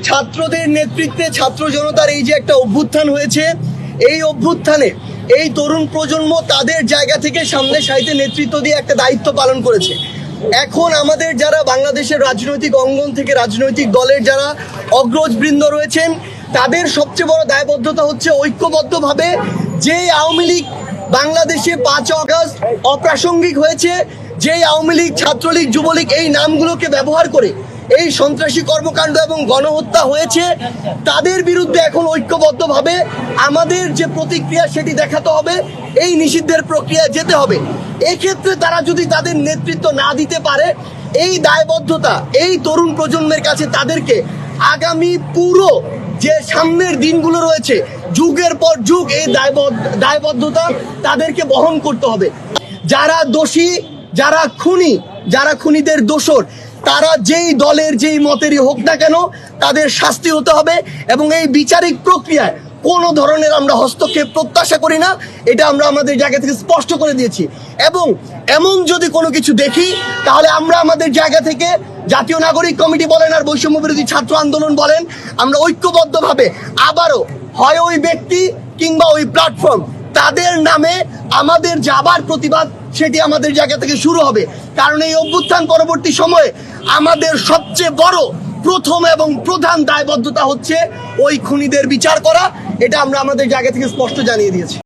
ছাত্রদের নেতৃত্বে ছাত্র জনতার এই যে একটা অভ্যুত্থান হয়েছে, এই অভ্যুত্থানে এই তরুণ প্রজন্ম তাদের জায়গা থেকে সামনে সারিতে নেতৃত্ব দিয়ে একটা দায়িত্ব পালন করেছে। এখন আমাদের যারা বাংলাদেশের রাজনৈতিক অঙ্গন থেকে রাজনৈতিক দলের যারা অগ্রজবৃন্দ রয়েছেন, তাদের সবচেয়ে বড় দায়বদ্ধতা হচ্ছে ঐক্যবদ্ধভাবে যে আওয়ামী লীগ বাংলাদেশে 5 আগস্ট অপ্রাসঙ্গিক হয়েছে, যেই আওয়ামী লীগ, ছাত্রলীগ, যুবলীগ এই নামগুলোকে ব্যবহার করে এই সন্ত্রাসী কর্মকাণ্ড এবং গণহত্যা হয়েছে, তাদের বিরুদ্ধে এখন ঐক্যবদ্ধভাবে আমাদের যে প্রতিক্রিয়া সেটি দেখাতে হবে, এই নিষিদ্ধের প্রক্রিয়ায় যেতে হবে। এক্ষেত্রে তারা যদি তাদের নেতৃত্ব না দিতে পারে, এই দায়বদ্ধতা এই তরুণ প্রজন্মের কাছে তাদেরকে আগামী পুরো যে সামনের দিনগুলো রয়েছে, যুগের পর যুগ এই দায়বদ্ধতা তাদেরকে বহন করতে হবে। যারা দোষী, যারা খুনি, যারা খুনিদের দোষর, তারা যেই দলের যেই মতেরই হোক না কেন, তাদের শাস্তি হতে হবে। এবং এই বিচারিক প্রক্রিয়ায় কোনো ধরনের আমরা হস্তক্ষেপ প্রত্যাশা করি না, এটা আমরা আমাদের জায়গা থেকে স্পষ্ট করে দিয়েছি। এবং এমন যদি কোনো কিছু দেখি, তাহলে আমরা আমাদের জায়গা থেকে জাতীয় নাগরিক কমিটি বলেন আর বৈষম্য বিরোধী ছাত্র আন্দোলন বলেন, আমরা ঐক্যবদ্ধভাবে আবারও হয় ওই ব্যক্তি কিংবা ওই প্ল্যাটফর্ম তাদের নামে আমাদের যে আবার প্রতিবাদ, সেটি আমাদের জায়গা থেকে শুরু হবে। কারণ এই অভ্যুত্থান পরবর্তী সময়ে আমাদের সবচেয়ে বড় প্রথম এবং প্রধান দায়বদ্ধতা হচ্ছে ওই খুনিদের বিচার করা। এটা আমরা আমাদের জায়গা থেকে স্পষ্ট জানিয়ে দিয়েছি।